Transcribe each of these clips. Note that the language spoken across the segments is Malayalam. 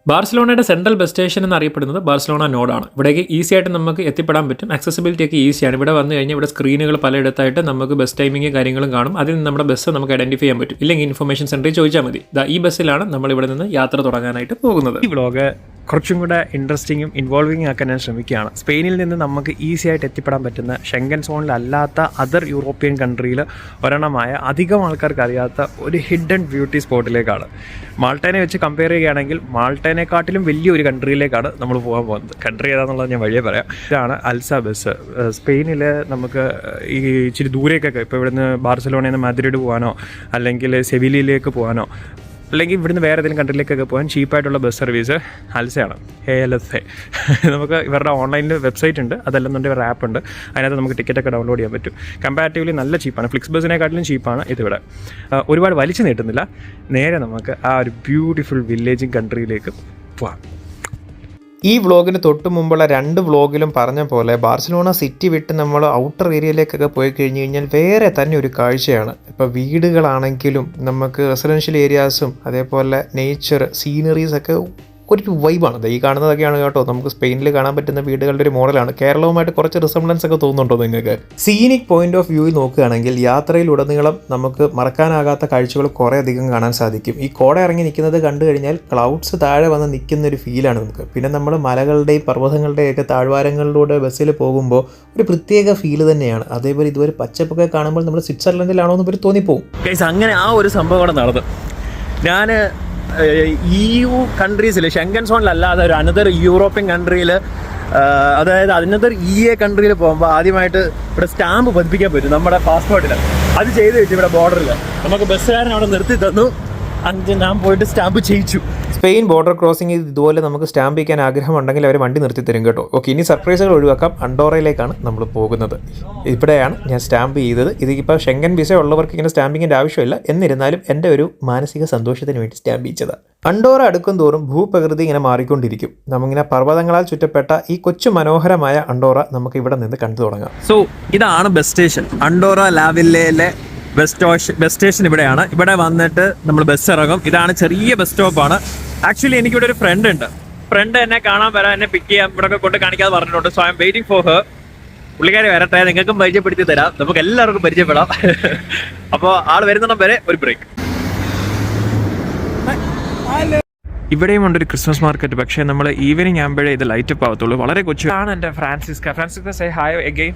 ബാർസലോണയുടെ സെൻട്രൽ ബസ് സ്റ്റേഷൻ എന്നറിയപ്പെടുന്നത് ബാർസലോണ നോഡാണ്. ഇവിടേക്ക് ഈസി ആയിട്ട് നമുക്ക് എത്തിപ്പെടാൻ പറ്റും. ആക്സസിബിലിറ്റി ഒക്കെ ഈസിയാണ്. ഇവിടെ വന്നു കഴിഞ്ഞാൽ ഇവിടെ സ്ക്രീനുകൾ പലയിടത്തായിട്ട് നമുക്ക് ബസ് ടൈമിങ് കാര്യങ്ങളും കാണും. അതിൽ നിന്ന് നമ്മുടെ ബസ് നമുക്ക് ഐഡന്റിഫൈ ചെയ്യാൻ പറ്റും. ഇല്ലെങ്കിൽ ഇൻഫർമേഷൻ സെന്ററിൽ ചോദിച്ചാൽ മതി. ഈ ബസ്സിലാണ് നമ്മൾ ഇവിടെ നിന്ന് യാത്ര തുടങ്ങാനായിട്ട് പോകുന്നത്. ഈ വ്ളോഗ് കുറച്ചും കൂടെ ഇൻട്രസ്റ്റിങ്ങും ഇൻവോൾവിംഗ് ആക്കാൻ ഞാൻ ശ്രമിക്കുകയാണ്. സ്പെയിനിൽ നിന്ന് നമുക്ക് ഈസി ആയിട്ട് എത്തിപ്പെടാൻ പറ്റുന്ന ഷെങ്കൻ സോണിലല്ലാത്ത അതർ യൂറോപ്യൻ കൺട്രിയിൽ ഒരെണ്ണമായ അധികം ആൾക്കാർക്ക് അറിയാത്ത ഒരു ഹിഡൻ ബ്യൂട്ടി സ്പോട്ടിലേക്കാണ്. മാൾട്ടേനെ വെച്ച് കമ്പയർ ചെയ്യുകയാണെങ്കിൽ മാൾട്ടേനെക്കാട്ടിലും വലിയൊരു കൺട്രിയിലേക്കാണ് നമ്മൾ പോകാൻ പോകുന്നത്. കൺട്രി ഏതാണെന്നുള്ളത് ഞാൻ വഴിയേ പറയാം. ഇതാണ് അൽസ ബസ്. സ്പെയിനിൽ നമുക്ക് ഈ ഇച്ചിരി ദൂരേക്കൊക്കെ ഇപ്പോൾ ഇവിടുന്ന് ബാർസലോണയിൽ നിന്ന് മാദ്രിഡ് പോകാനോ അല്ലെങ്കിൽ സെവിലിയിലേക്ക് പോകാനോ അല്ലെങ്കിൽ ഇവിടുന്ന് വേറെ ഏതെങ്കിലും കൺട്രിയിലേക്കൊക്കെ പോകാൻ ചീപ്പായിട്ടുള്ള ബസ് സർവീസ് അൽസയാണ്. ALSA. നമുക്ക് ഇവരുടെ ഓൺലൈനിൽ വെബ്സൈറ്റ് ഉണ്ട്, അതല്ലെന്നുണ്ടെങ്കിൽ ഇവരുടെ ആപ്പ് ഉണ്ട്. അതിനകത്ത് നമുക്ക് ടിക്കറ്റൊക്കെ ഡൗൺലോഡ് ചെയ്യാൻ പറ്റും. കമ്പാരിറ്റീവ്ലി നല്ല ചീപ്പാണ്. ഫ്ലിക്സ് ബസ്സിനെക്കാട്ടിലും ചീപ്പാണ് ഇതിവിടെ. ഒരുപാട് വലിച്ചു നീട്ടുന്നില്ല. നേരെ നമുക്ക് ആ ഒരു ബ്യൂട്ടിഫുൾ വില്ലേജിങ് കൺട്രിയിലേക്ക് പോകാം. ഈ വ്ളോഗിന് തൊട്ട് മുമ്പുള്ള 2 വ്ളോഗിലും പറഞ്ഞ പോലെ ബാർസലോണ സിറ്റി വിട്ട് നമ്മൾ ഔട്ടർ ഏരിയയിലേക്കൊക്കെ പോയി കഴിഞ്ഞ് കഴിഞ്ഞാൽ വേറെ തന്നെ ഒരു കാഴ്ചയാണ്. ഇപ്പോൾ വീടുകളാണെങ്കിലും നമുക്ക് റെസിഡൻഷ്യൽ ഏരിയാസും അതേപോലെ നേച്ചർ സീനറീസൊക്കെ ഒരു വൈബാണ്. ഈ കാണുന്നതൊക്കെയാണ് കേട്ടോ നമുക്ക് സ്പെയിനിൽ കാണാൻ പറ്റുന്ന വീടുകളുടെ ഒരു മോഡലാണ്. കേരളവുമായിട്ട് കുറച്ച് റിസംബ്ലൻസ് ഒക്കെ തോന്നുന്നുണ്ടോ നിങ്ങൾക്ക്? സീനിക് പോയിന്റ് ഓഫ് വ്യൂവിൽ നോക്കുകയാണെങ്കിൽ യാത്രയിലുടനീളം നമുക്ക് മറക്കാനാകാത്ത കാഴ്ചകൾ കുറേ അധികം കാണാൻ സാധിക്കും. ഈ കോട ഇറങ്ങി നിൽക്കുന്നത് കണ്ടു കഴിഞ്ഞാൽ ക്ലൗഡ്സ് താഴെ വന്ന് നിൽക്കുന്ന ഒരു ഫീലാണ് നമുക്ക്. പിന്നെ നമ്മൾ മലകളുടെയും പർവ്വതങ്ങളുടെയും ഒക്കെ താഴ്വാരങ്ങളിലൂടെ ബസ്സിൽ പോകുമ്പോൾ ഒരു പ്രത്യേക ഫീല് തന്നെയാണ്. അതേപോലെ ഇതുവരെ പച്ചപ്പൊക്കെ കാണുമ്പോൾ നമ്മൾ സ്വിറ്റ്സർലൻഡിലാണോ എന്ന് ഇവർ തോന്നിപ്പോവും. അങ്ങനെ ആ ഒരു സംഭവം കൂടെ നടന്നു. ഞാൻ EU കൺട്രീസിൽ ഷെങ്കൻ സോണിലല്ലാതെ ഒരു അനദർ യൂറോപ്യൻ കൺട്രിയിൽ, അതായത് അനദർ EA കൺട്രിയിൽ പോകുമ്പോൾ ആദ്യമായിട്ട് ഇവിടെ സ്റ്റാമ്പ് പതിപ്പിക്കാൻ പറ്റും നമ്മുടെ പാസ്പോർട്ടിൽ. അത് ചെയ്ത് വെച്ചു ഇവിടെ ബോർഡറിൽ. നമുക്ക് ബസ്സുകാരൻ അവിടെ നിർത്തി തന്നു. ഞാൻ പോയിട്ട് സ്റ്റാമ്പ് ചെയ്യിച്ചു. സ്പെയിൻ ബോർഡർ ക്രോസിംഗ് ഇതുപോലെ നമുക്ക് സ്റ്റാമ്പ് ചെയ്യാൻ ആഗ്രഹമുണ്ടെങ്കിൽ അവർ വണ്ടി നിർത്തി തരും കേട്ടോ. ഓക്കെ, ഇനി സർപ്രൈസുകൾ ഒഴിവാക്കാം. അണ്ടോറയിലേക്കാണ് നമ്മൾ പോകുന്നത്. ഇവിടെയാണ് ഞാൻ സ്റ്റാമ്പ് ചെയ്തത്. ഇതിപ്പോൾ ഷെങ്കൻ വിസ ഉള്ളവർക്ക് ഇങ്ങനെ സ്റ്റാമ്പിങ്ങിൻ്റെ ആവശ്യമില്ല. എന്നിരുന്നാലും എൻ്റെ ഒരു മാനസിക സന്തോഷത്തിന് വേണ്ടി സ്റ്റാമ്പ് ചെയ്തതാണ്. അണ്ടോറ അടുക്കും തോറും ഭൂപ്രകൃതി ഇങ്ങനെ മാറിക്കൊണ്ടിരിക്കും. നമ്മിങ്ങനെ പർവ്വതങ്ങളാൽ ചുറ്റപ്പെട്ട ഈ കൊച്ചു മനോഹരമായ അണ്ടോറ നമുക്ക് ഇവിടെ നിന്ന് കണ്ടു തുടങ്ങാം. സോ ഇതാണ് ബസ് സ്റ്റേഷൻ. അണ്ടോറ ലാവില്ലയിലെ ബസ് സ്റ്റേഷൻ ഇവിടെയാണ്. ഇവിടെ വന്നിട്ട് നമ്മൾ ബസ് ഇറങ്ങും. ഇതാണ് ചെറിയ ബസ് സ്റ്റോപ്പാണ്. ആക്ച്വലി എനിക്കിവിടെ ഒരു ഫ്രണ്ട് ഉണ്ട്. ഫ്രണ്ട് എന്നെ കാണാൻ വരാൻ, എന്നെ പിക്ക് ചെയ്യാൻ ഇവിടെ കൊണ്ട് കാണിക്കാതെ പറഞ്ഞിട്ടുണ്ട്. So I M waiting for her. പുള്ളിക്കാരി വരട്ടെ, നിങ്ങൾക്കും പരിചയപ്പെടുത്തി തരാം, നമുക്ക് എല്ലാവർക്കും പരിചയപ്പെടാം. അപ്പോൾ ആൾ വരുന്നിടം വരെ ഒരു ബ്രേക്ക്. ഇവിടെയും ഉണ്ട് ഒരു ക്രിസ്മസ് മാർക്കറ്റ്. പക്ഷേ നമ്മൾ ഈവനിങ് ആകുമ്പോഴേ ഇത് ലൈറ്റ് അപ്പ് ആവത്തുള്ളൂ. വളരെ കൊച്ചാണ് എൻ്റെ Francesca say hi again.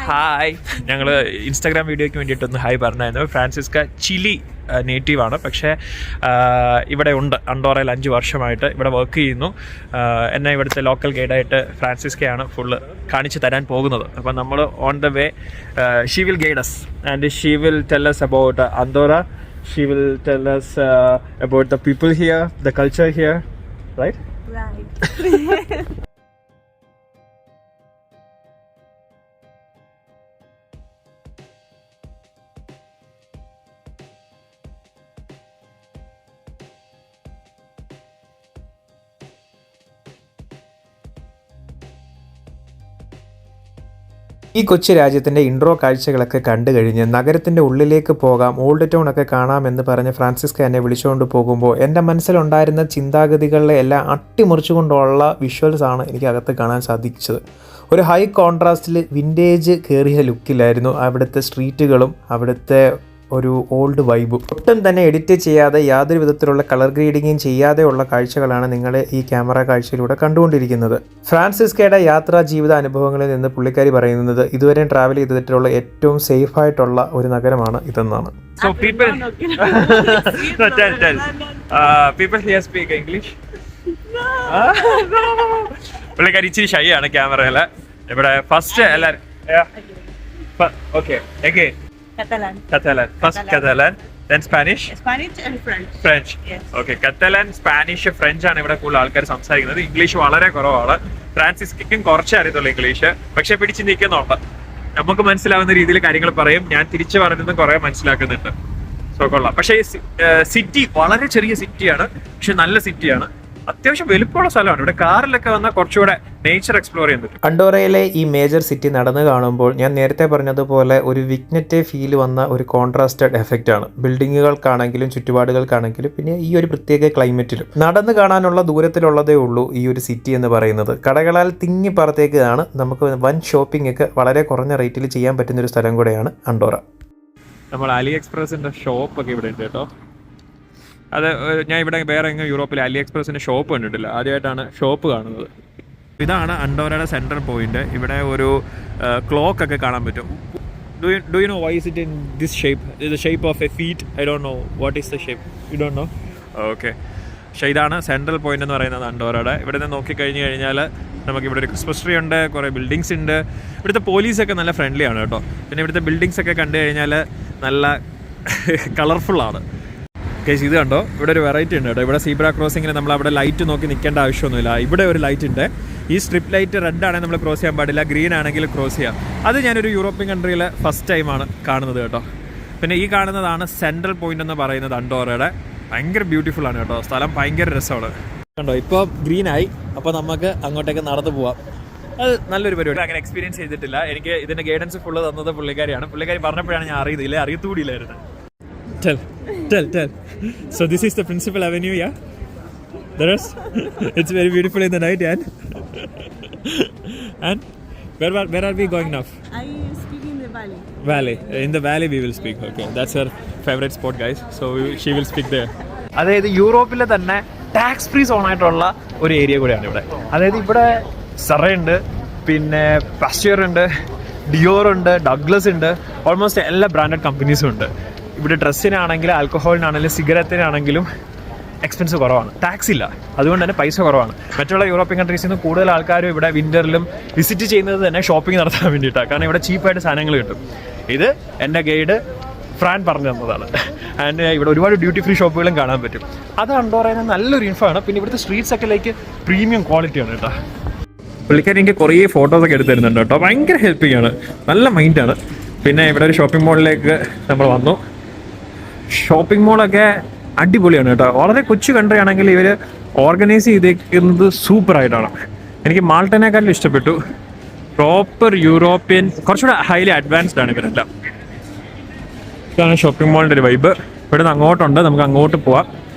Hi. ഞങ്ങൾ ഇൻസ്റ്റാഗ്രാം വീഡിയോയ്ക്ക് വേണ്ടിയിട്ടൊന്ന് ഹായ് പറഞ്ഞായിരുന്നു. ഫ്രാൻസിസ്ക ചിലി നേറ്റീവാണ്, പക്ഷേ ഇവിടെ ഉണ്ട്. അണ്ടോറയിൽ 5 വർഷമായിട്ട് ഇവിടെ വർക്ക് ചെയ്യുന്നു. എന്നെ ഇവിടുത്തെ ലോക്കൽ ഗൈഡായിട്ട് ഫ്രാൻസിസ്കയാണ് ഫുള്ള് കാണിച്ചു തരാൻ പോകുന്നത്. അപ്പം നമ്മൾ on the way she will guide us and she will tell us about Andorra. She will tell us about the people here, the culture here, right? Right. ഈ കൊച്ചു രാജ്യത്തിൻ്റെ ഇൻട്രോ കാഴ്ചകളൊക്കെ കണ്ടു കഴിഞ്ഞ് നഗരത്തിൻ്റെ ഉള്ളിലേക്ക് പോകാം, ഓൾഡ് ടൗൺ ഒക്കെ കാണാമെന്ന് പറഞ്ഞ് ഫ്രാൻസിസ്ക എന്നെ വിളിച്ചുകൊണ്ട് പോകുമ്പോൾ എൻ്റെ മനസ്സിലുണ്ടായിരുന്ന ചിന്താഗതികളെ എല്ലാം അട്ടിമുറിച്ചുകൊണ്ടുള്ള വിഷ്വൽസ് ആണ് എനിക്ക് അകത്ത് കാണാൻ സാധിച്ചത്. ഒരു ഹൈ കോൺട്രാസ്റ്റിൽ വിൻറ്റേജ് കയറിയ ലുക്കിലായിരുന്നു അവിടുത്തെ സ്ട്രീറ്റുകളും അവിടുത്തെ ഒരു ഓൾഡ് വൈബും. ഒട്ടും തന്നെ എഡിറ്റ് ചെയ്യാതെ യാതൊരു വിധത്തിലുള്ള കളർ ഗ്രേഡിങ്ങും ചെയ്യാതെയുള്ള കാഴ്ചകളാണ് നിങ്ങൾ ഈ ക്യാമറ കാഴ്ചയിലൂടെ കണ്ടുകൊണ്ടിരിക്കുന്നത്. ഫ്രാൻസിസ്കയുടെ യാത്രാ ജീവിത അനുഭവങ്ങളിൽ നിന്ന് പുള്ളിക്കാരി പറയുന്നത് ഇതുവരെ ട്രാവൽ ചെയ്തിട്ടുള്ള ഏറ്റവും സേഫ് ആയിട്ടുള്ള ഒരു നഗരമാണ് ഇതെന്നാണ്. So people people here speak English? No. പുള്ളിക്കാരി ഇച്ചിരി ഷൈ ആണ് ക്യാമറയില്. ഇവിടെ ഫസ്റ്റ് എല്ലാവരും okay again Catalan. First Catalan, then Spanish and French. Yes. Okay, Catalan, Spanish, French ആണ് ഇവിടെ കൂടുതൽ ആൾക്കാർ സംസാരിക്കുന്നത്. ഇംഗ്ലീഷ് വളരെ കുറവാണ്. ഫ്രാൻസിസ്ക്കും കുറച്ചേ അറിയത്തുള്ളൂ ഇംഗ്ലീഷ്, പക്ഷെ പിടിച്ച് നിൽക്കുന്നുണ്ട്. നമുക്ക് മനസ്സിലാവുന്ന രീതിയിൽ കാര്യങ്ങൾ പറയും. ഞാൻ തിരിച്ചു പറഞ്ഞതും കുറെ മനസ്സിലാക്കുന്നുണ്ട്. സോ കൊള്ളാം. പക്ഷേ സിറ്റി വളരെ ചെറിയ സിറ്റിയാണ്, പക്ഷെ നല്ല സിറ്റിയാണ്. അത്യാവശ്യം വലുപ്പമുള്ള സ്ഥലമാണ്. ഇവിടെ കാറിലൊക്കെ വന്നാൽ കുറച്ചുകൂടെ നേച്ചർ എക്സ്പ്ലോർ ചെയ്യാൻ പറ്റും. അണ്ടോറയിലെ ഈ മേജർ സിറ്റി നടന്നു കാണുമ്പോൾ ഞാൻ നേരത്തെ പറഞ്ഞതുപോലെ ഒരു വിഗ്നറ്റെ ഫീൽ വന്ന ഒരു കോൺട്രാസ്റ്റഡ് എഫക്റ്റ് ആണ്. ബിൽഡിങ്ങുകൾക്കാണെങ്കിലും ചുറ്റുപാടുകൾക്കാണെങ്കിലും പിന്നെ ഈ ഒരു പ്രത്യേക ക്ലൈമറ്റിലും നടന്നു കാണാനുള്ള ദൂരത്തിലുള്ളതേ ഉള്ളൂ ഈ ഒരു സിറ്റി എന്ന് പറയുന്നത്. കടകളാൽ തിങ്ങിപ്പറത്തേക്കാണ്. നമുക്ക് വൻ ഷോപ്പിംഗ് ഒക്കെ വളരെ കുറഞ്ഞ റേറ്റിൽ ചെയ്യാൻ പറ്റുന്ന ഒരു സ്ഥലം കൂടെയാണ് അണ്ടോറ. നമ്മൾ അലി എക്സ്പ്രസിന്റെ ഷോപ്പൊക്കെ ഇവിടെ ഉണ്ട് കേട്ടോ. അത് ഞാൻ ഇവിടെ വേറെ എങ്ങും യൂറോപ്പിൽ അലി എക്സ്പ്രസിന്റെ ഷോപ്പ് കണ്ടിട്ടില്ല, ആദ്യമായിട്ടാണ് ഷോപ്പ് കാണുന്നത്. ഇതാണ് അണ്ടോറയുടെ സെൻട്രൽ പോയിന്റ്. ഇവിടെ ഒരു ക്ലോക്ക് ഒക്കെ കാണാൻ പറ്റും. Do you know why is it in this shape? The shape of a feet. I don't know what is the shape. You don't know? Okay. പക്ഷേ ഇതാണ് സെൻട്രൽ പോയിന്റ് എന്ന് പറയുന്നത് അണ്ടോറയുടെ. ഇവിടെ നിന്ന് നോക്കിക്കഴിഞ്ഞ് കഴിഞ്ഞാൽ നമുക്കിവിടെ ഒരു ക്രിസ്മസ് ട്രീ ഉണ്ട്, കുറേ ബിൽഡിങ്സ് ഉണ്ട്. ഇവിടുത്തെ പോലീസൊക്കെ നല്ല ഫ്രണ്ട്ലി ആണ് കേട്ടോ. പിന്നെ ഇവിടുത്തെ ബിൽഡിങ്സ് ഒക്കെ കണ്ടു കഴിഞ്ഞാൽ നല്ല കളർഫുള്ളാണ്. കേസ് ഇത് കണ്ടോ, ഇവിടെ ഒരു വെറൈറ്റി ഉണ്ട് കേട്ടോ. ഇവിടെ സീബ്ര ക്രോസിങ്ങിന് നമ്മൾ അവിടെ ലൈറ്റ് നോക്കി നിൽക്കേണ്ട ആവശ്യമൊന്നുമില്ല. ഇവിടെ ഒരു ലൈറ്റ് ഉണ്ട്. ഈ സ്ട്രിപ്പ് ലൈറ്റ് റെഡ് ആണെങ്കിൽ നമ്മൾ ക്രോസ് ചെയ്യാൻ പാടില്ല, ഗ്രീൻ ആണെങ്കിൽ ക്രോസ് ചെയ്യാം. അത് ഞാനൊരു യൂറോപ്യൻ കൺട്രിയിൽ ഫസ്റ്റ് ടൈമാണ് കാണുന്നത് കേട്ടോ. പിന്നെ ഈ കാണുന്നതാണ് സെൻട്രൽ പോയിന്റ് എന്ന് പറയുന്നത് അണ്ടോറയുടെ. ഭയങ്കര ബ്യൂട്ടിഫുൾ ആണ് കേട്ടോ. സ്ഥലം ഭയങ്കര രസമാണ് കണ്ടോ. ഇപ്പോൾ ഗ്രീൻ ആയി, അപ്പോൾ നമുക്ക് അങ്ങോട്ടേക്ക് നടന്നു പോവാം. അത് നല്ലൊരു പരിപാടി. അങ്ങനെ എക്സ്പീരിയൻസ് ചെയ്തിട്ടില്ല. എനിക്ക് ഇതിൻ്റെ ഗൈഡൻസ് ഫുള്ള് തന്നത് പുള്ളിക്കാരിയാണ്. പുള്ളിക്കാരി പറഞ്ഞപ്പോഴാണ് ഞാൻ അറിയത്തുകൂടിയില്ലായിരുന്നു. Tell. So this is the principal avenue, yeah? The rest? It's very beautiful in the night, and where are we going now? I speak in the valley. Valley. In the valley we will speak. Okay, that's her favorite spot, guys. So she will speak there. അതായത് യൂറോപ്പിലെ തന്നെ ടാക്സ് ഫ്രീ സോൺ ആയിട്ടുള്ള ഒരു ഏരിയ കൂടെയാണ് ഇവിടെ. അതായത് ഇവിടെ സറയുണ്ട്, പിന്നെ പാസ്ചർ ഉണ്ട്, ഡിയോർ ഉണ്ട്, ഡഗ്ലസ് ഉണ്ട്, ഓൾമോസ്റ്റ് എല്ലാ ബ്രാൻഡഡ് കമ്പനീസും ഉണ്ട്. ഇവിടെ ഡ്രസ്സിനാണെങ്കിലും ആൽക്കഹോളിനാണെങ്കിലും സിഗരറ്റിനാണെങ്കിലും എക്സ്പെൻസ് കുറവാണ്, ടാക്സ് ഇല്ല, അതുകൊണ്ട് തന്നെ പൈസ കുറവാണ്. മറ്റുള്ള യൂറോപ്യൻ കൺട്രീസിൽ നിന്ന് കൂടുതൽ ആൾക്കാരും ഇവിടെ വിൻ്ററിലും വിസിറ്റ് ചെയ്യുന്നത് തന്നെ ഷോപ്പിംഗ് നടത്താൻ വേണ്ടിയിട്ടാണ്. കാരണം ഇവിടെ ചീപ്പായിട്ട് സാധനങ്ങൾ കിട്ടും. ഇത് എൻ്റെ ഗൈഡ് ഫ്രാൻ പറഞ്ഞു തന്നതാണ്. ആൻഡ് ഇവിടെ ഒരുപാട് ഡ്യൂട്ടി ഫ്രീ ഷോപ്പുകളും കാണാൻ പറ്റും. അത് അണ്ടോറയിൽ നല്ലൊരു ഇൻഫോ ആണ്. പിന്നെ ഇവിടുത്തെ സ്ട്രീറ്റ്സ് ഒക്കെ ലൈക്ക് പ്രീമിയം ക്വാളിറ്റിയാണ് കേട്ടോ. പുള്ളിക്കാരി എനിക്ക് കുറേ ഫോട്ടോസൊക്കെ എടുത്ത് തരുന്നുണ്ട് കേട്ടോ. ഭയങ്കര ഹെൽപ്പിംഗ് ആണ്, നല്ല മൈൻഡാണ്. പിന്നെ ഇവിടെ ഒരു ഷോപ്പിംഗ് മാളിലേക്ക് നമ്മൾ വന്നു. ഷോപ്പിംഗ് മാളൊക്കെ അടിപൊളിയാണ് കേട്ടോ. വളരെ കൊച്ചു കൺട്രി ആണെങ്കിൽ ഇവർ ഓർഗനൈസ് ചെയ്തേക്കുന്നത് സൂപ്പറായിട്ടാണ്. എനിക്ക് മാൾട്ടനേക്കാളും ഇഷ്ടപ്പെട്ടു. പ്രോപ്പർ യൂറോപ്യൻ, കുറച്ചുകൂടെ ഹൈലി അഡ്വാൻസ്ഡ് ആണ് ഇവരെല്ലാം. ഇതാണ് ഷോപ്പിംഗ് മാളിൻ്റെ ഒരു വൈബ്. ഇവിടെ നിന്ന് അങ്ങോട്ടുണ്ട്, നമുക്ക് അങ്ങോട്ട് പോവാം.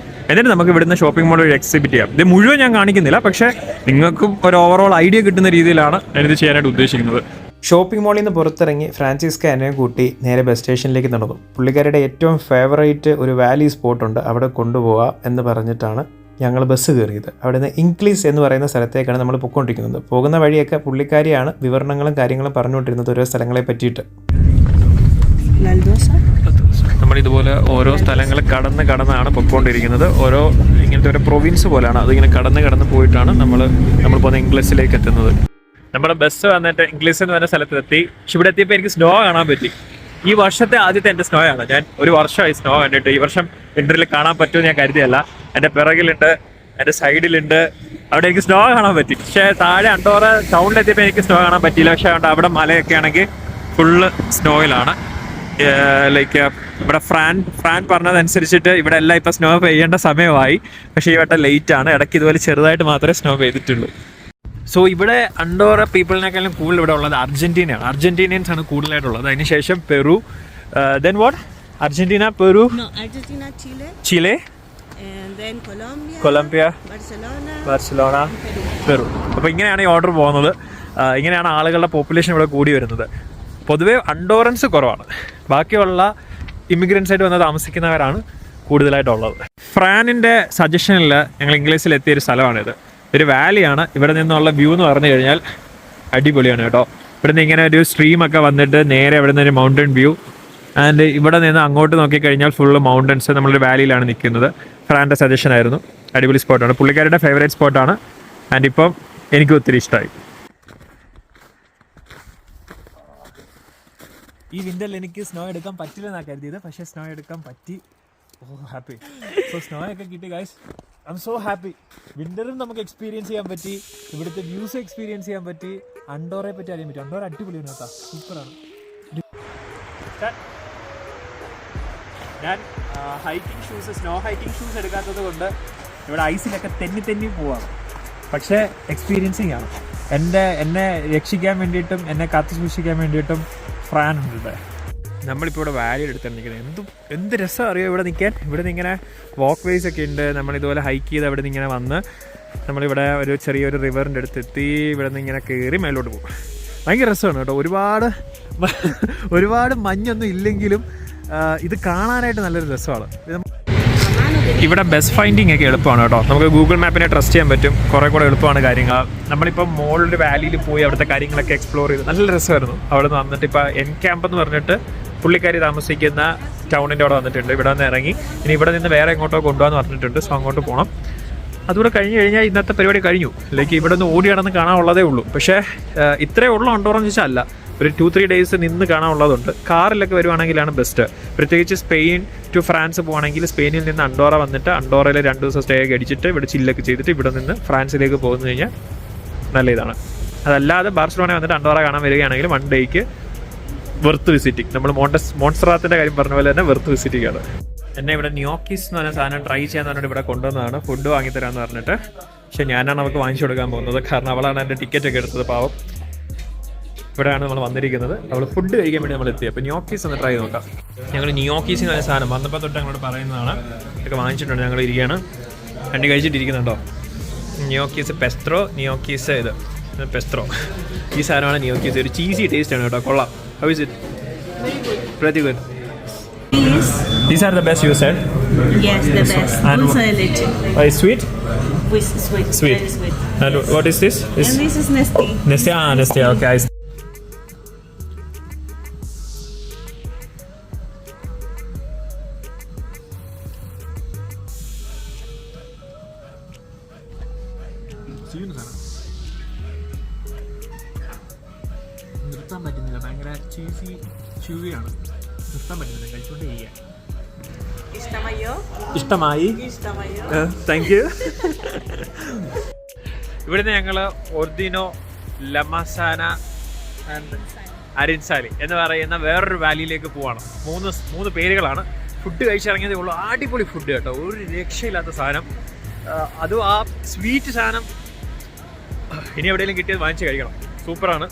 എന്നിട്ട് നമുക്ക് ഇവിടുന്ന് ഷോപ്പിംഗ് മാൾ ഒരു എക്സിബിറ്റ് ചെയ്യാം. ഇത് മുഴുവൻ ഞാൻ കാണിക്കുന്നില്ല, പക്ഷേ നിങ്ങൾക്കും ഒരു ഓവറോൾ ഐഡിയ കിട്ടുന്ന രീതിയിലാണ് ഞാനിത് ചെയ്യാനായിട്ട് ഉദ്ദേശിക്കുന്നത്. ഷോപ്പിംഗ് മാളിൽ നിന്ന് പുറത്തിറങ്ങി ഫ്രാൻസിസ്ക എന്നെയും കൂട്ടി നേരെ ബസ് സ്റ്റേഷനിലേക്ക് നടന്നു. പുള്ളിക്കാരുടെ ഏറ്റവും ഫേവറേറ്റ് ഒരു വാലി സ്പോട്ടുണ്ട്, അവിടെ കൊണ്ടുപോകാം എന്ന് പറഞ്ഞിട്ടാണ് ഞങ്ങൾ ബസ് കയറിയത്. അവിടെ നിന്ന് ഇംഗ്ലീസ് എന്ന് പറയുന്ന സ്ഥലത്തേക്കാണ് നമ്മൾ പൊയ്ക്കൊണ്ടിരിക്കുന്നത്. പോകുന്ന വഴിയൊക്കെ പുള്ളിക്കാരിയാണ് വിവരണങ്ങളും കാര്യങ്ങളും പറഞ്ഞുകൊണ്ടിരുന്നത് ഓരോ സ്ഥലങ്ങളെ പറ്റിയിട്ട്. നമ്മളിതുപോലെ ഓരോ സ്ഥലങ്ങൾ കടന്നാണ് പൊയ്ക്കൊണ്ടിരിക്കുന്നത്. ഓരോ ഇങ്ങനത്തെ ഒരു പ്രൊവിൻസ് പോലെയാണ്. അതിങ്ങനെ കടന്ന് പോയിട്ടാണ് നമ്മൾ പോകുന്ന ഇംഗ്ലീഷിലേക്ക് എത്തുന്നത്. നമ്മുടെ ബസ് വന്നിട്ട് ഇംഗ്ലീഷ് എന്ന് പറഞ്ഞ സ്ഥലത്തെത്തി. പക്ഷെ ഇവിടെ എത്തിയപ്പോൾ എനിക്ക് സ്നോ കാണാൻ പറ്റി. ഈ വർഷത്തെ ആദ്യത്തെ എൻ്റെ സ്നോ ആണ്. ഞാൻ ഒരു വർഷമായി സ്നോ കണ്ടിട്ട്. ഈ വർഷം വിൻ്ററിൽ കാണാൻ പറ്റുമെന്ന് ഞാൻ കരുതിയല്ല. എൻ്റെ പിറകിലുണ്ട്, എൻ്റെ സൈഡിലുണ്ട്, അവിടെ എനിക്ക് സ്നോ കാണാൻ പറ്റി. പക്ഷേ താഴെ അണ്ടോറ ടൗണിലെത്തിയപ്പോൾ എനിക്ക് സ്നോ കാണാൻ പറ്റിയില്ല. പക്ഷേ അവിടെ മലയൊക്കെ ആണെങ്കിൽ ഫുള്ള് സ്നോയിലാണ്. ലൈക്ക് ഇവിടെ ഫ്രാൻ പറഞ്ഞതനുസരിച്ചിട്ട് ഇവിടെ എല്ലാം ഇപ്പം സ്നോ പെയ്യേണ്ട സമയമായി. പക്ഷേ ഈ വട്ടം ലെയ്റ്റ് ആണ്. ഇടയ്ക്ക് ഇതുപോലെ ചെറുതായിട്ട് മാത്രമേ സ്നോ പെയ്തിട്ടുള്ളൂ. സോ ഇവിടെ അണ്ടോറ പീപ്പിളിനേക്കാളും കൂടുതൽ ഇവിടെ ഉള്ളത് അർജന്റീനയാണ്. അർജന്റീനിയൻസ് ആണ് കൂടുതലായിട്ടുള്ളത്. അതിനുശേഷം Peru, then what? Argentina, Peru, Argentina, Chile, and then Colombia, Barcelona, Peru. അപ്പോൾ ഇങ്ങനെയാണ് ഈ ഓർഡർ പോകുന്നത്. ഇങ്ങനെയാണ് ആളുകളുടെ പോപ്പുലേഷൻ ഇവിടെ കൂടി വരുന്നത്. പൊതുവേ അണ്ടോറൻസ് കുറവാണ്. ബാക്കിയുള്ള ഇമിഗ്രൻസ് ആയിട്ട് വന്ന് താമസിക്കുന്നവരാണ് കൂടുതലായിട്ടുള്ളത്. ഫ്രാനിൻ്റെ സജഷനിൽ ഞങ്ങൾ ഇംഗ്ലീഷിൽ എത്തിയൊരു സ്ഥലമാണിത്. ഒരു വാലിയാണ്. ഇവിടെ നിന്നുള്ള വ്യൂ എന്ന് പറഞ്ഞു കഴിഞ്ഞാൽ അടിപൊളിയാണ് കേട്ടോ. ഇവിടെ നിന്ന് ഇങ്ങനെ ഒരു സ്ട്രീമൊക്കെ വന്നിട്ട് നേരെ ഇവിടെ നിന്ന് ഒരു മൗണ്ടൻ വ്യൂ. ആൻഡ് ഇവിടെ നിന്ന് അങ്ങോട്ട് നോക്കിക്കഴിഞ്ഞാൽ ഫുള്ള് മൗണ്ടൻസ്. നമ്മളൊരു വാലിയിലാണ് നിൽക്കുന്നത്. ഫ്രാൻ്റെ സജഷൻ ആയിരുന്നു. അടിപൊളി സ്പോട്ടാണ്, പുള്ളിക്കാരുടെ ഫേവറേറ്റ് സ്പോട്ടാണ്. ആൻഡ് ഇപ്പം എനിക്ക് ഒത്തിരി ഇഷ്ടമായി. ഈ വിൻ്ററിൽ എനിക്ക് സ്നോ എടുക്കാൻ പറ്റില്ലെന്നാണ് കരുതിയത്. പക്ഷേ സ്നോ എടുക്കാൻ പറ്റി. ഹാപ്പി. സോ സ്നോ ഒക്കെ കിട്ടി guys. I am so happy. വിൻ്ററും നമുക്ക് എക്സ്പീരിയൻസ് ചെയ്യാൻ പറ്റി, ഇവിടുത്തെ വ്യൂസ് എക്സ്പീരിയൻസ് ചെയ്യാൻ പറ്റി, അണ്ടോറയെ പറ്റി അറിയാൻ പറ്റി. അണ്ടോറ അടിപൊളിയാണ് കേട്ടോ, സൂപ്പറാണ്. ഞാൻ സ്നോ ഹൈക്കിംഗ് ഷൂസ് എടുക്കാത്തത് കൊണ്ട് ഇവിടെ ഐസിലൊക്കെ തെന്നി പോവാണ്. പക്ഷേ എക്സ്പീരിയൻസിങ് ആണ്. എന്നെ രക്ഷിക്കാൻ വേണ്ടിയിട്ടും എന്നെ കാത്തു സൂക്ഷിക്കാൻ വേണ്ടിയിട്ടും ഫ്രാൻ ഉണ്ട് ഇവിടെ. നമ്മളിപ്പോൾ ഇവിടെ വാലിയുടെ അടുത്താണ് നിൽക്കുന്നത്. എന്ത് രസം അറിയോ ഇവിടെ നിൽക്കാൻ. ഇവിടെ നിന്ന് ഇങ്ങനെ വാക്ക് വേസ് ഒക്കെ ഉണ്ട്. നമ്മളിതുപോലെ ഹൈക്ക് ചെയ്ത് അവിടെ നിന്ന് ഇങ്ങനെ വന്ന് നമ്മളിവിടെ ഒരു ചെറിയൊരു റിവറിൻ്റെ അടുത്തെത്തി ഇവിടെ നിന്ന് ഇങ്ങനെ കയറി മേലോട്ട് പോകും. ഭയങ്കര രസമാണ് കേട്ടോ. ഒരുപാട് മഞ്ഞൊന്നും ഇല്ലെങ്കിലും ഇത് കാണാനായിട്ട് നല്ലൊരു രസമാണ്. ഇവിടെ ബസ് ഫൈൻഡിങ് ഒക്കെ എളുപ്പമാണ് കേട്ടോ. നമുക്ക് ഗൂഗിൾ മാപ്പിനെ ട്രസ്റ്റ് ചെയ്യാൻ പറ്റും. കുറേ കൂടെ എളുപ്പമാണ് കാര്യങ്ങൾ. നമ്മളിപ്പോൾ മോളിൽ വാലിയിൽ പോയി അവിടുത്തെ കാര്യങ്ങളൊക്കെ എക്സ്പ്ലോർ ചെയ്ത് നല്ല രസമായിരുന്നു. അവിടെ നിന്ന് വന്നിട്ട് ഇപ്പോൾ എൻ ക്യാമ്പ് എന്ന് പറഞ്ഞിട്ട് പുള്ളിക്കാരി താമസിക്കുന്ന ടൗണിൻ്റെ അവിടെ വന്നിട്ടുണ്ട്. ഇവിടെ നിന്ന് ഇറങ്ങി ഇനി ഇവിടെ നിന്ന് വേറെ എങ്ങോട്ടോ കൊണ്ടുപോകാന്ന് പറഞ്ഞിട്ടുണ്ട്. സോ അങ്ങോട്ട് പോകണം. അതുകൂടെ കഴിഞ്ഞ് കഴിഞ്ഞാൽ ഇന്നത്തെ പരിപാടി കഴിഞ്ഞു. അല്ലെങ്കിൽ ഇവിടെ നിന്ന് ഓടി നടന്ന് കാണാനുള്ളതേ ഉള്ളൂ. പക്ഷേ ഇത്രയേ ഉള്ളൂ അണ്ടോറെന്ന് ചോദിച്ചാൽ അല്ല. ഒരു 2-3 ഡേയ്സ് നിന്ന് കാണാനുള്ളതുണ്ട്. കാറിലൊക്കെ വരുവാണെങ്കിലാണ് ബെസ്റ്റ്. പ്രത്യേകിച്ച് സ്പെയിൻ ടു ഫ്രാൻസ് പോകുകയാണെങ്കിൽ സ്പെയിനിൽ നിന്ന് അണ്ടോറ വന്നിട്ട് അണ്ടോറയിൽ 2 ദിവസം സ്റ്റേ ഒക്കെ അടിച്ചിട്ട് ഇവിടെ ചില്ലൊക്കെ ചെയ്തിട്ട് ഇവിടെ നിന്ന് ഫ്രാൻസിലേക്ക് പോകുന്നു കഴിഞ്ഞാൽ നല്ല ഇതാണ്. അതല്ലാതെ ബാർസലോണ വന്നിട്ട് അണ്ടോറ കാണാൻ വരികയാണെങ്കിൽ 1 ഡേയ്ക്ക് വെർത്ത് വിസിറ്റിംഗ്. നമ്മൾ മോൺസ്ട്രാത്തിൻ്റെ കാര്യം പറഞ്ഞ പോലെ തന്നെ വെർത്ത് വിസിറ്റിംഗ് ആണ്. എന്നെ ഇവിടെ ന്യോക്കീസ് എന്ന് പറഞ്ഞ സാധനം ട്രൈ ചെയ്യാൻ പറഞ്ഞിട്ട് ഇവിടെ കൊണ്ടുവന്നതാണ്. ഫുഡ് വാങ്ങിത്തരാമെന്ന് പറഞ്ഞിട്ട്. പക്ഷേ ഞാനാണ് അവൾക്ക് വാങ്ങിച്ചു കൊടുക്കാൻ പോകുന്നത്. കാരണം അവളാണ് എൻ്റെ ടിക്കറ്റൊക്കെ എടുത്തത്. പാവം. ഇവിടെയാണ് നമ്മൾ വന്നിരിക്കുന്നത്. അവൾ ഫുഡ് കഴിക്കാൻ വേണ്ടി നമ്മൾ എത്തി. അപ്പോൾ ന്യോക്കീസ് ഒന്ന് ട്രൈ ചെയ്ത് നോക്കാം. ഞങ്ങൾ ന്യോക്കീസ് എന്ന് പറഞ്ഞ സാധനം വന്നപ്പോൾ തൊട്ട് ഞങ്ങളോട് പറയുന്നതാണ്. ഇതൊക്കെ വാങ്ങിച്ചിട്ടുണ്ട്. ഞങ്ങൾ ഇരിക്കുകയാണ്. രണ്ട് കഴിച്ചിട്ടിരിക്കുന്നുണ്ടോ. ന്യോക്കീസ് പെസ്ട്രോ, ന്യോക്കീസ് ഇത് പെസ്ട്രോ. ഈ സാധനമാണ് ന്യോക്കീസ്. ഒരു ചീസി ടേസ്റ്റ് ആണ് കേട്ടോ. കൊള്ളാം. How is it? Pretty good. These are the best you said? Yes, the best. And Dulce de leche. Sweet? With sweet. Sweet. Very sweet. And what is this? And this is Nestea. Nestea. Nestea. Okay. നിർത്താൻ പറ്റുന്നില്ല. ഭയങ്കര ചീസി ച്യൂവിയാണ്. നിർത്താൻ പറ്റുന്നില്ല. കഴിച്ചുകൊണ്ടേ ചെയ്യാം. ഇഷ്ടമായി. Thank you. ഇവിടുന്ന് ഞങ്ങൾ ഒർദിനോ, ലമസാന ആൻഡ് അരിൻസാലി എന്ന് പറയുന്ന വേറൊരു വാലിയിലേക്ക് പോവാണ്. മൂന്ന് പേരുകളാണ്. ഫുഡ് കഴിച്ചിറങ്ങിയതേ ഉള്ളൂ. അടിപൊളി ഫുഡ് കേട്ടോ. ഒരു രക്ഷയില്ലാത്ത സാധനം. അതും ആ സ്വീറ്റ് സാധനം ഇനി എവിടെയെങ്കിലും കിട്ടിയത് വാങ്ങിച്ച് കഴിക്കണം. സൂപ്പറാണ്.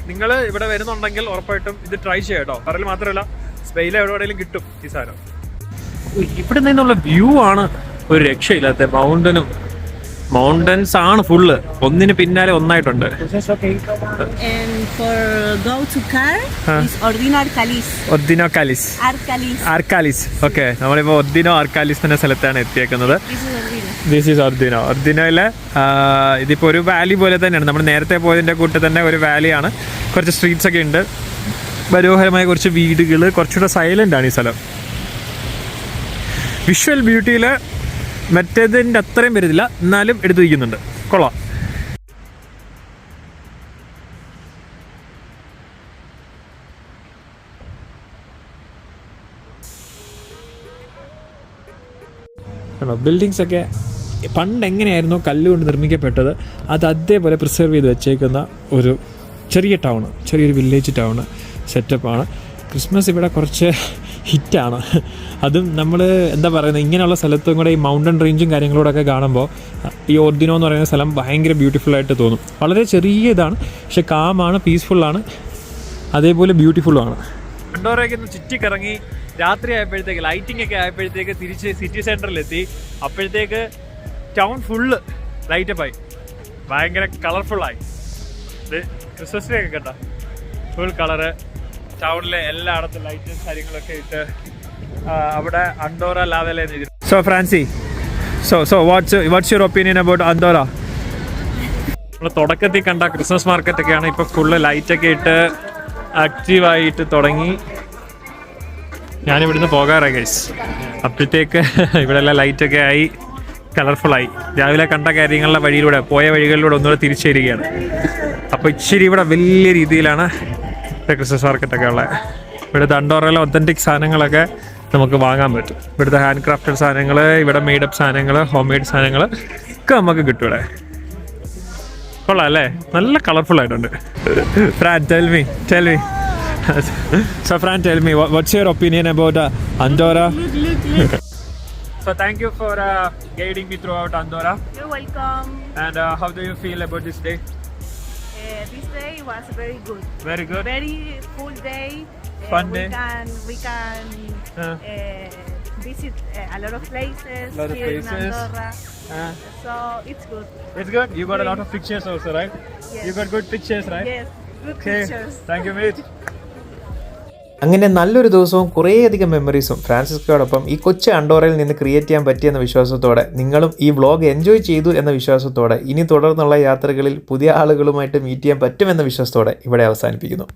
നിങ്ങൾ ഇവിടെ വരുന്നുണ്ടെങ്കിൽ ഉറപ്പായിട്ടും ഇത് ട്രൈ ചെയ്യാം കേട്ടോ. പറയൽ മാത്രമല്ല സ്പെയിനിൽ എവിടെയെങ്കിലും കിട്ടും ഈ സാധനം. ഇവിടെ നിന്നുള്ള വ്യൂ ആണ് ഒരു രക്ഷയില്ലാത്ത. മൗണ്ടൻസ് ആണ് ഫുള്ള്. ഒന്നിന് പിന്നാലെ ഒന്നായിട്ടുണ്ട്. And for go to car is Ordino Arcalis. Ordino കാലിസ്. ആർക്കാലിസ്. ഓക്കെ, നമ്മളിപ്പോൾ ഒർദിനോ ആർക്കാലിസ് എന്ന സ്ഥലത്താണ് എത്തിയേക്കുന്നത്. This is ഒർദിനോ. ഒർദിനോയിലെ ഇതിപ്പോൾ ഒരു വാലി പോലെ തന്നെയാണ്. നമ്മൾ നേരത്തെ പോയതിൻ്റെ കൂട്ട് തന്നെ ഒരു വാലിയാണ്. കുറച്ച് സ്ട്രീറ്റ്സ് ഒക്കെ ഉണ്ട്. മനോഹരമായ കുറച്ച് വീടുകൾ. കുറച്ചുകൂടെ സൈലൻ്റ് ആണ് ഈ സ്ഥലം. വിഷ്വൽ ബ്യൂട്ടിയിൽ മറ്റേതിൻ്റെ അത്രയും വരുന്നില്ല, എന്നാലും എടുത്തു വയ്ക്കുന്നുണ്ട്. കൊള്ളാം. ബിൽഡിങ്സ് ഒക്കെ പണ്ട് എങ്ങനെയായിരുന്നോ കല്ലുകൊണ്ട് നിർമ്മിക്കപ്പെട്ടത് അത് അതേപോലെ പ്രിസർവ് ചെയ്ത് വെച്ചേക്കുന്ന ഒരു ചെറിയ ടൗണ്, ചെറിയൊരു വില്ലേജ് ടൗണ് സെറ്റപ്പാണ്. ക്രിസ്മസ് ഇവിടെ കുറച്ച് ഹിറ്റാണ്. അതും നമ്മൾ എന്താ പറയുന്നത്, ഇങ്ങനെയുള്ള സ്ഥലത്തും കൂടെ ഈ മൗണ്ടൻ റേഞ്ചും കാര്യങ്ങളോടൊക്കെ കാണുമ്പോൾ ഈ ഒർദിനോ എന്ന് പറയുന്ന സ്ഥലം ഭയങ്കര ബ്യൂട്ടിഫുള്ളായിട്ട് തോന്നും. വളരെ ചെറിയ ഇതാണ്, പക്ഷെ കാമാണ്, പീസ്ഫുള്ളാണ്, അതേപോലെ ബ്യൂട്ടിഫുള്ളുമാണ്. അണ്ടോറയൊക്കെ ഒന്ന് ചുറ്റിക്കിറങ്ങി രാത്രി ആയപ്പോഴത്തേക്ക്, ലൈറ്റിംഗ് ഒക്കെ ആയപ്പോഴത്തേക്ക് തിരിച്ച് സിറ്റി സെൻറ്ററിലെത്തി. അപ്പോഴത്തേക്ക് ടൗൺ ഫുള്ള് ലൈറ്റപ്പായി, ഭയങ്കര കളർഫുള്ളായി. ഇത് ക്രിസ്മസ് ട്രീ ഒക്കെ കേട്ടോ, ഫുൾ കളറ്. ടൗണിലെ എല്ലായിടത്തും ലൈറ്റും കാര്യങ്ങളൊക്കെ ഇട്ട് അവിടെ അണ്ടോറ ലാവലെ. So Francy, so what's your opinion about Andorra? നമ്മൾ തുടക്കത്തിൽ കണ്ട ക്രിസ്മസ് മാർക്കറ്റൊക്കെയാണ് ഇപ്പോൾ ഫുള്ള് ലൈറ്റൊക്കെ ഇട്ട് ആക്റ്റീവായിട്ട് തുടങ്ങി. ഞാനിവിടുന്ന് പോകാറായി ഗൈസ്. അപ്പോഴത്തേക്ക് ഇവിടെ എല്ലാം ലൈറ്റൊക്കെ ആയി, കളർഫുള്ളായി. രാവിലെ കണ്ട കാര്യങ്ങളുടെ വഴിയിലൂടെ, പോയ വഴികളിലൂടെ ഒന്നുകൂടെ തിരിച്ചു വരികയാണ്. അപ്പോൾ ഇച്ചിരി ഇവിടെ വലിയ രീതിയിലാണ് ക്രിസ്മസ് മാർക്കറ്റൊക്കെ ഉള്ളത്. ഇവിടുത്തെ അണ്ടോറയിലെ ഒത്തൻറ്റിക് സാധനങ്ങളൊക്കെ നമുക്ക് വാങ്ങാൻ പറ്റും. ഇവിടുത്തെ ഹാൻഡ് ക്രാഫ്റ്റഡ് സാധനങ്ങൾ, ഇവിടെ മെയ്ഡപ്പ് സാധനങ്ങൾ, ഹോം മെയ്ഡ് സാധനങ്ങൾ ഒക്കെ നമുക്ക് കിട്ടും ഇവിടെ. കൊള്ളാം അല്ലേ? നല്ല കളർഫുൾ ആയിട്ടുണ്ട്. Fran, tell me. So Fran, tell me, what's your opinion about Andorra? So thank you for guiding me throughout Andorra. You're welcome. And how do you feel about this day? This day was very good. Very good. Very full day. Fun we day. We can visit a lot of places Lot of here places. in Andorra. Uh, So it's good. it's good. You got a lot of pictures also, right? Yes. You got good pictures, right? Yes, good Okay. pictures. Thank you, mate. അങ്ങനെ നല്ലൊരു ദിവസവും കുറേയധികം മെമ്മറീസും ഫ്രാൻസിസ്കോയോടൊപ്പം ഈ കൊച്ചു അണ്ടോറയിൽ നിന്ന് ക്രിയേറ്റ് ചെയ്യാൻ പറ്റിയെന്ന വിശ്വാസത്തോടെ നിങ്ങളും ഈ വ്ളോഗ് എൻജോയ് ചെയ്തു എന്ന വിശ്വാസത്തോടെ ഇനി തുടർന്നുള്ള യാത്രകളിൽ പുതിയ ആളുകളുമായിട്ട് മീറ്റ് ചെയ്യാൻ പറ്റുമെന്ന വിശ്വാസത്തോടെ ഇവിടെ അവസാനിപ്പിക്കുന്നു.